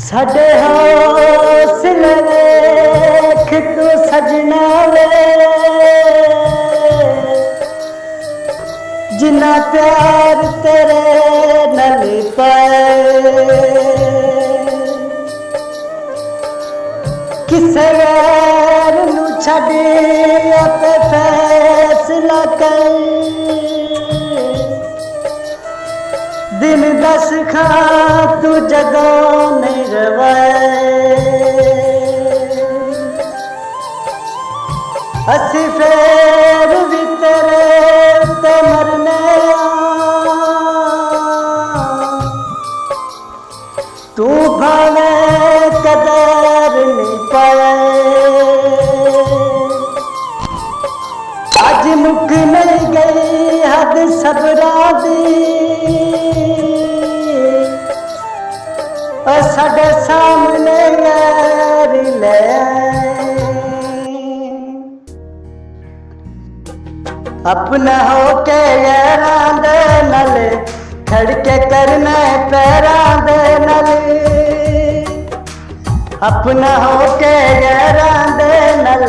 साडे हौसले वेख तू सजना वे, जिन्ना प्यार तेरे नाल पाए। किसे गैर नू छड्ड आपे फैसला कर, दिन दस खां तू जगों नहीं रवाए। असी फेर भी तेरे ते मरने तू भावे कदर नहीं पाए। अज मुक नहीं गई हद सबरा दी, साडे सामने यार ले अपना होके यारां दे नाल खड़के करना पैरां दे नाल। अपना होके यारां दे नाल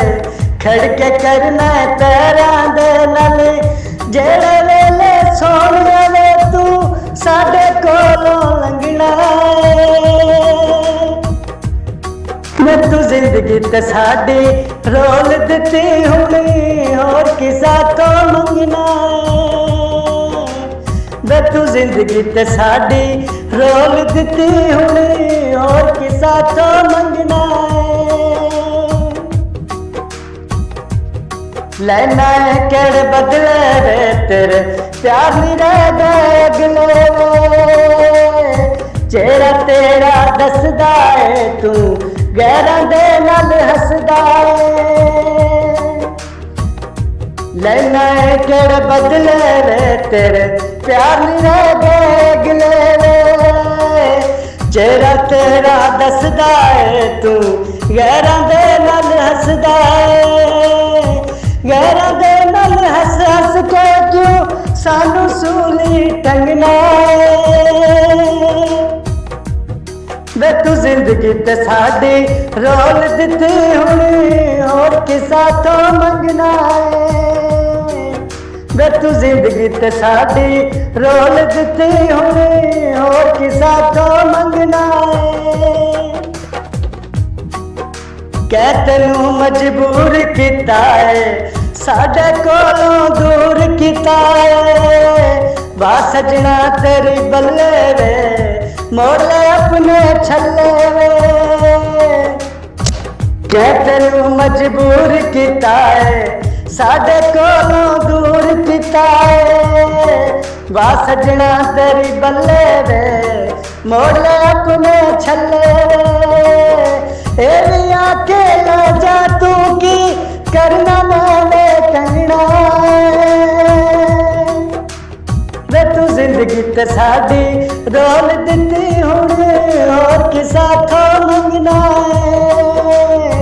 खड़के करना पैरां दे नाल। जेड़े वेले सोहणिया वे तू साडे कोलों लंघना, मैं तू जिंदगी ते साडी रोल दिती हुणी होर किसा तो मंगना। मैं तू जिंदगी ते साडी रोल दिती हुणी होर किसा तो मंगना। लेना है केड़े बदले रे तेरे प्यार नहीं रह गए अगले। चेहरा तेरा दसदा है तू गैरां दे नाल हसदा है। लेना है केड़े बदले रे तेरे प्यार नहीं रह गए अगले। चेहरा तेरा दसदा है तू गैरां दे नाल हसदा है। गैरां दे नाल हस हस के क्यों सानू सूली टंगना। वे तू जिंदगी ते साडी रोल दिती हुणी होर किसा तो मंगना है। वे तू जिंदगी ते साडी रोल दिती हुणी होर किसा तो मंगना है। कै तैनू मजबूर किता है साडे कोलों दूर किता है। वा सजना तेरी बल्ले वे मोड़ ले अपने छल्ले वे। कै तैनू मजबूर किता है साडे कोलों दूर किता है। वा सजना तेरी बल्ले वे मोड़ ले अपने छल्ले वे। ए आके ला जा तू की करना मैंने कहना। वे तू जिंदगी ते साडी रोल दिती हुणी होर किसा तो मंगना है।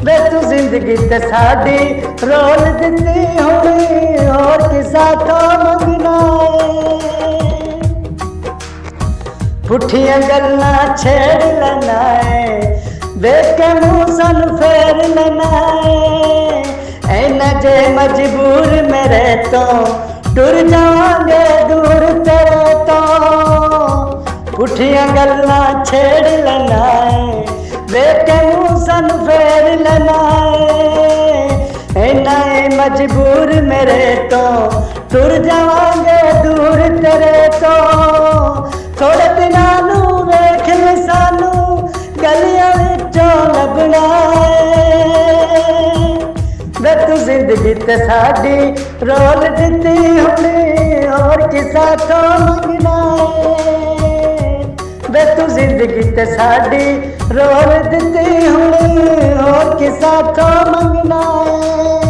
वे तू जिंदगी ते साडी रोल दिती हुणी होर किसा तो मंगना है। पुठियां गल्लां छेड़ लेना है, देख के मुँह सन फेर लेना है। ऐना जे मजबूर मेरे तो टुर जावांगे दूर तेरे तो। पुठियां गल्लां छेड़ लेना है, देख के मुँह सन फेर लेना है। ऐना मजबूर मेरे तो टुर जावांगे दूर तेरे तो। थोड़े दिनां नू वेख ले सानू गलियां विचों लभना है। वे तू जिंदगी ते साडी रोल दिती हुणी होर किसा तो मंगना है। वे तू जिंदगी ते साडी रोल दिती हुणी होर किसा तो मंगना है।